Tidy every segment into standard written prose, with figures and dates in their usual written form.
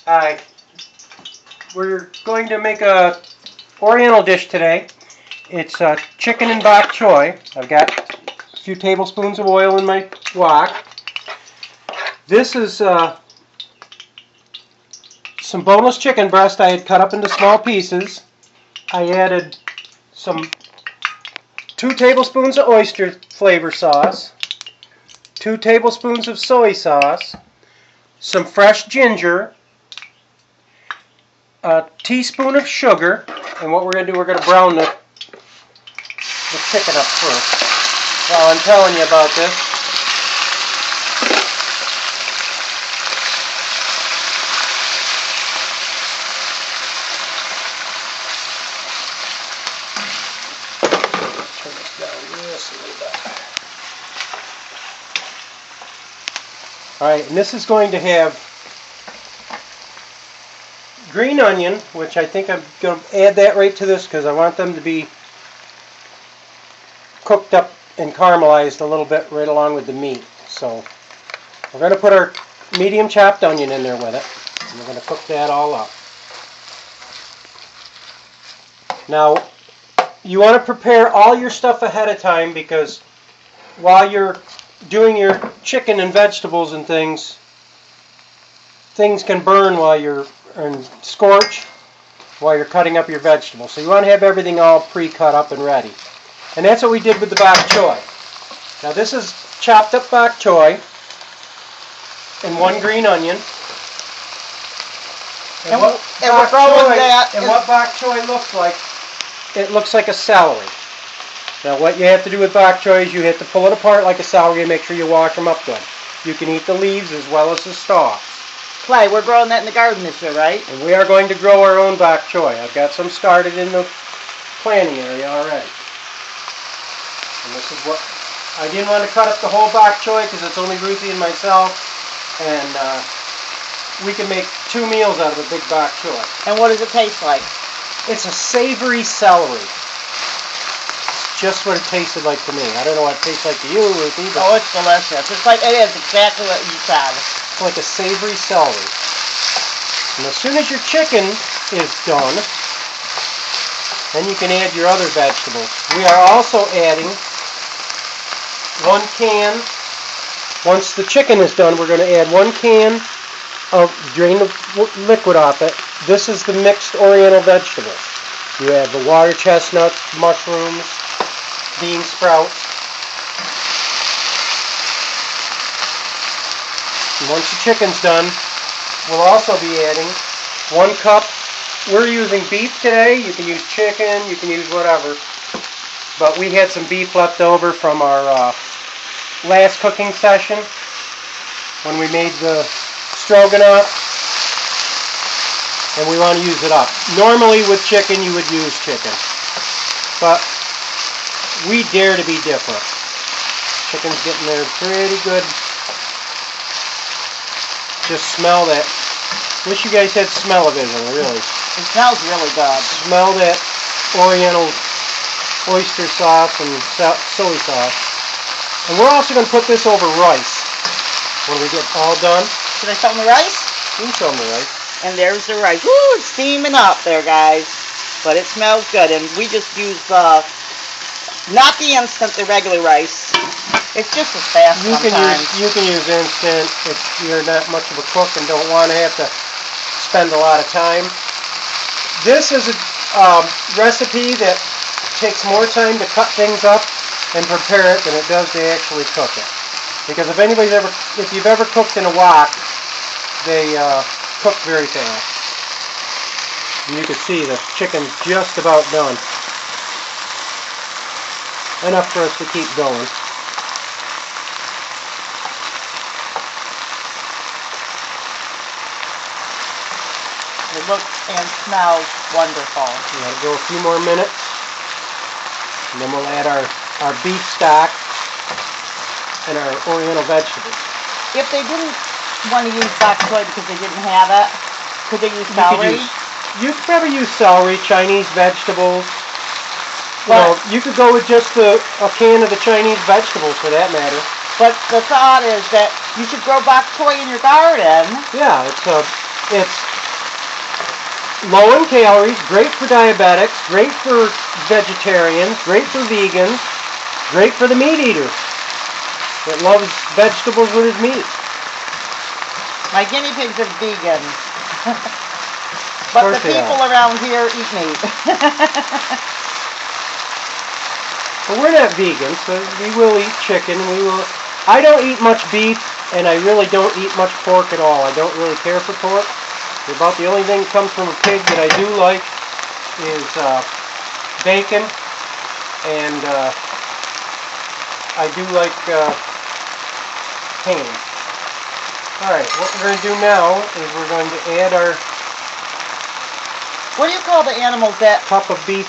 Hi. We're going to make a Oriental dish today. It's chicken and bok choy. I've got a few tablespoons of oil in my wok. This is some boneless chicken breast I had cut up into small pieces. I added 2 tablespoons of oyster flavor sauce, 2 tablespoons of soy sauce, some fresh ginger, a teaspoon of sugar, and what we're going to do, we're going to brown the chicken up first. While I'm telling you about this, turn this down just a little bit. Alright, and this is going to have green onion, which I think I'm going to add that right to this because I want them to be cooked up and caramelized a little bit right along with the meat. So we're going to put our medium chopped onion in there with it, and we're going to cook that all up. Now, you want to prepare all your stuff ahead of time because while you're doing your chicken and vegetables and things can burn while you're and scorch while you're cutting up your vegetables. So you want to have everything all pre-cut up and ready. And that's what we did with the bok choy. Now this is chopped up bok choy and 1 green onion. And what bok choy looks like, it looks like a celery. Now what you have to do with bok choy is you have to pull it apart like a celery and make sure you wash them up good. You can eat the leaves as well as the stalks. Clay, we're growing that in the garden this year, right? And we are going to grow our own bok choy. I've got some started in the planting area already. And this is what, I didn't want to cut up the whole bok choy because it's only Ruthie and myself. And we can make 2 meals out of a big bok choy. And what does it taste like? It's a savory celery. It's just what it tasted like to me. I don't know what it tastes like to you, Ruthie. But oh, it's delicious. It's like, it is exactly what you said. Like a savory celery. And as soon as your chicken is done, then you can add your other vegetables. We are also adding 1 can. Once the chicken is done, we're going to add 1 can of, drain the liquid off it. This is the mixed Oriental vegetables. You have the water chestnuts, mushrooms, bean sprouts. And once the chicken's done, we'll also be adding 1 cup. We're using beef today. You can use chicken, you can use whatever. But we had some beef left over from our last cooking session when we made the stroganoff. And we want to use it up. Normally with chicken you would use chicken. But we dare to be different. Chicken's getting there pretty good. Just smell that. Wish you guys had smell-o-vision, really. It smells really good. Smell that Oriental oyster sauce and soy sauce. And we're also going to put this over rice when we get all done. Should I show them the rice? You can show them the rice. And there's the rice. Woo, it's steaming up there, guys. But it smells good. And we just use not the instant, the regular rice. It's just as fast sometimes. You can use instant if you're not much of a cook and don't want to have to spend a lot of time. This is a recipe that takes more time to cut things up and prepare it than it does to actually cook it. Because if you've ever cooked in a wok, they cook very fast. And you can see the chicken's just about done. Enough for us to keep going. It looks and smells wonderful. Let it go a few more minutes. And then we'll add our beef stock and our Oriental vegetables. If they didn't want to use bok choy because they didn't have it, could they use celery? You could probably use celery, Chinese vegetables. Well, you could go with just a can of the Chinese vegetables for that matter. But the thought is that you should grow bok choy in your garden. Yeah, it's It's low in calories, great for diabetics, great for vegetarians, great for vegans, great for the meat eater that loves vegetables with his meat. My guinea pigs are vegans. But the people around here eat meat. Well, we're not vegans, so we will eat chicken. I don't eat much beef, and I really don't eat much pork at all. I don't really care for pork. About the only thing that comes from a pig that I do like is bacon, and I do like ham. Alright, what we're going to do now is we're going to add our what do you call the animals that... cup of beef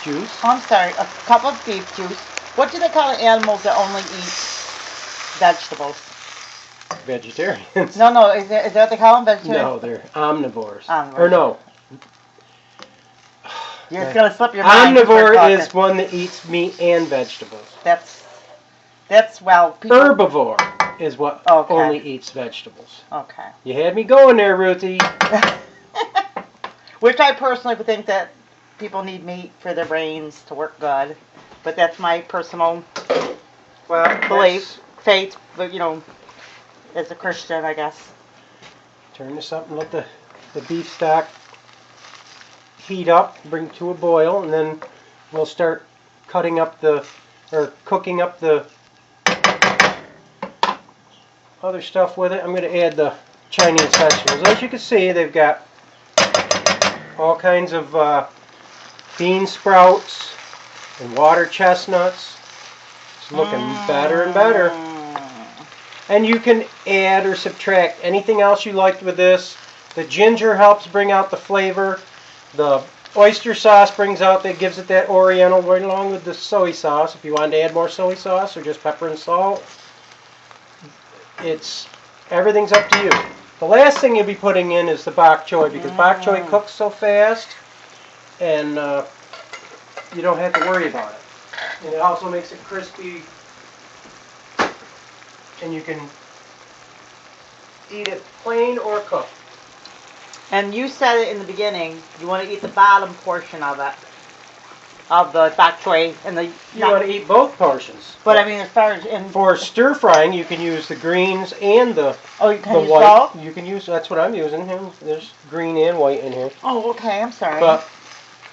juice. Oh, I'm sorry, a cup of beef juice. What do they call the animals that only eat vegetables? Vegetarians. No, is that what they call them, vegetarians? No, they're omnivores. Omnivores. Or no. You're going to slip your mind. Omnivore is one that eats meat and vegetables. That's well... people... Herbivore is what only eats vegetables. Okay. You had me going there, Ruthie. Which I personally would think that people need meat for their brains to work good. But that's my personal belief, faith, but as a Christian, I guess. Turn this up and let the beef stock heat up, bring to a boil, and then we'll start cooking up the other stuff with it. I'm going to add the Chinese vegetables. As you can see, they've got all kinds of bean sprouts and water chestnuts. It's looking better and better. And you can add or subtract anything else you liked with this. The ginger helps bring out the flavor. The oyster sauce gives it that Oriental right along with the soy sauce. If you wanted to add more soy sauce or just pepper and salt, everything's up to you. The last thing you'll be putting in is the bok choy, because bok choy cooks so fast and you don't have to worry about it. And it also makes it crispy, and you can eat it plain or cooked. And you said it in the beginning, you want to eat the bottom portion of it, of the bok choy. You want to eat both portions. But I mean, as far as... For stir frying, you can use the greens and the you can use white. Both? You can use, that's what I'm using here. There's green and white in here. Oh, okay, I'm sorry. But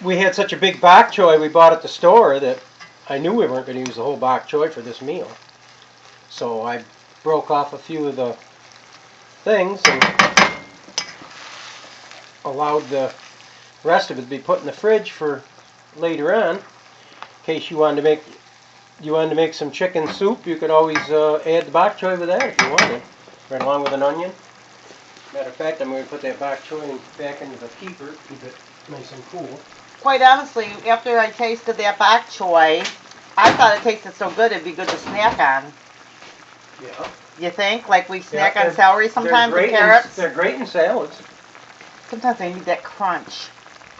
we had such a big bok choy we bought at the store that I knew we weren't going to use the whole bok choy for this meal. So I broke off a few of the things and allowed the rest of it to be put in the fridge for later on. In case you wanted to make some chicken soup, you could always add the bok choy with that if you wanted, right along with an onion. Matter of fact, I'm going to put that bok choy back into the keeper, keep it nice and cool. Quite honestly, after I tasted that bok choy, I thought it tasted so good it'd be good to snack on. Yeah. You think? Like we snack on celery sometimes and carrots? They're great in salads. Sometimes they need that crunch.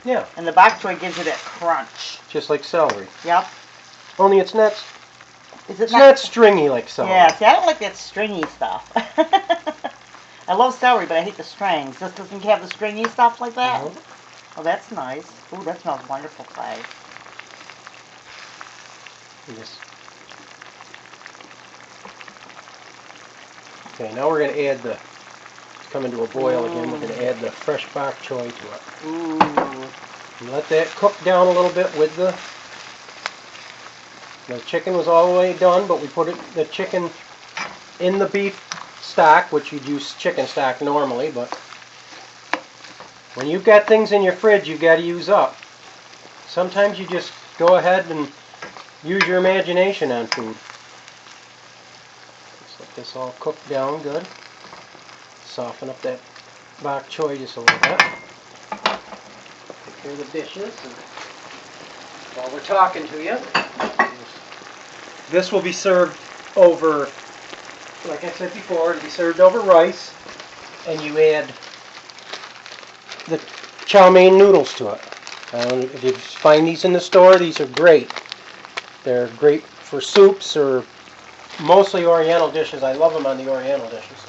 Yeah. And the bok choy gives you that crunch. Just like celery. Yep. Only it's not It's not stringy like celery. Yeah, see, I don't like that stringy stuff. I love celery, but I hate the strings. This doesn't have the stringy stuff like that? Oh, that's nice. Ooh, that smells wonderful, Clay. Yes. Okay, now we're going to add come into a boil again, we're going to add the fresh bok choy to it. Ooh. And let that cook down a little bit with the chicken was all the way done, but we put the chicken in the beef stock, which you'd use chicken stock normally, but when you've got things in your fridge you've got to use up. Sometimes you just go ahead and use your imagination on food. Just let this all cook down good. Soften up that bok choy just a little bit. Take care of the dishes while we're talking to you. This will be served over, like I said before, it'll be served over rice, and you add the chow mein noodles to it. If you find these in the store, these are great. They're great for soups or mostly Oriental dishes. I love them on the Oriental dishes.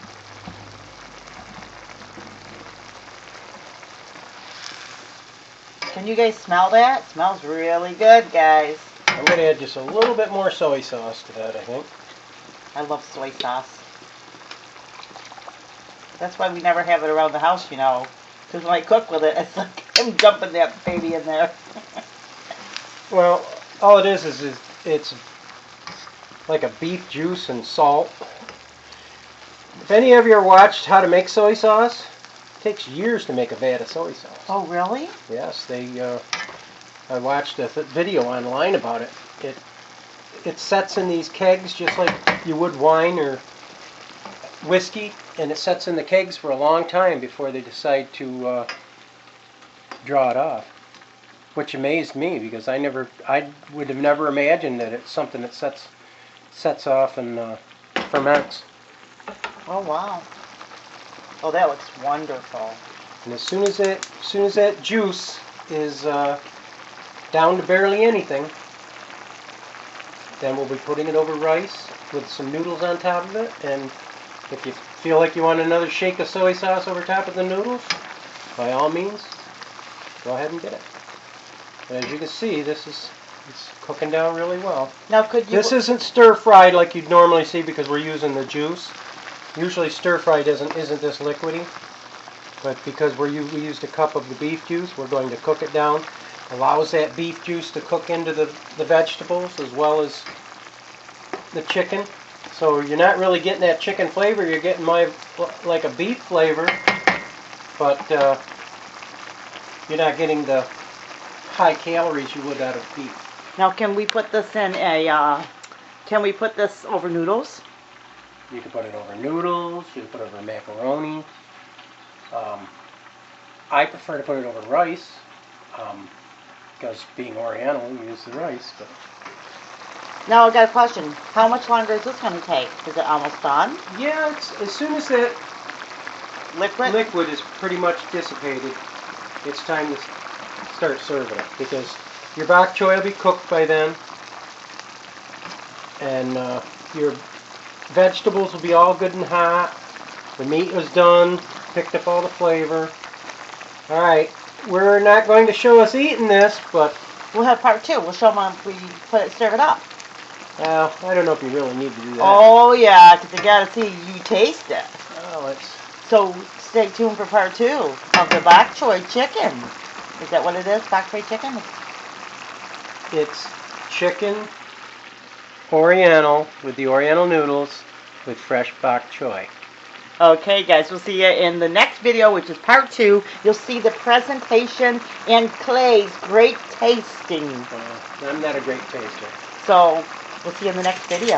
Can you guys smell that? It smells really good, guys. I'm going to add just a little bit more soy sauce to that, I think. I love soy sauce. That's why we never have it around the house, you know. Because when I cook with it, it's like I'm dumping that baby in there. Well, all it is it's like a beef juice and salt. If any of you ever watched how to make soy sauce, it takes years to make a vat of soy sauce. Oh, really? Yes, I watched a video online about it. It sets in these kegs just like you would wine or whiskey, and it sets in the kegs for a long time before they decide to draw it off. Which amazed me because I would have never imagined that it's something that sets off and ferments. Oh, wow. Oh, that looks wonderful. And as soon as that juice is down to barely anything, then we'll be putting it over rice with some noodles on top of it. And if you feel like you want another shake of soy sauce over top of the noodles, by all means, go ahead and get it. And as you can see, it's cooking down really well. Now, could you... This isn't stir-fried like you'd normally see because we're using the juice. Usually stir-fried isn't this liquidy. But because we used a cup of the beef juice, we're going to cook it down. Allows that beef juice to cook into the vegetables as well as the chicken. So you're not really getting that chicken flavor. You're getting like a beef flavor. But you're not getting the high calories you would out of beef. Now, can we put this in can we put this over noodles? You can put it over noodles, you can put it over macaroni. I prefer to put it over rice, because being Oriental, we use the rice. But Now, I got a question. How much longer is this going to take? Is it almost done? yeah, as soon as that liquid is pretty much dissipated, it's time to start serving it, because your bok choy will be cooked by then, and your vegetables will be all good and hot. The meat was done, picked up all the flavor. All right, we're not going to show us eating this, but we'll have part 2. We'll show them after we serve it up. I don't know if you really need to do that. Oh yeah, because you got to see you taste it. Oh, So stay tuned for part 2 of the bok choy chicken. Is that what it is? Bok choy chicken? It's chicken Oriental with the Oriental noodles with fresh bok choy. Okay, guys, we'll see you in the next video, which is part 2. You'll see the presentation and Clay's great tasting. I'm not a great taster. So we'll see you in the next video.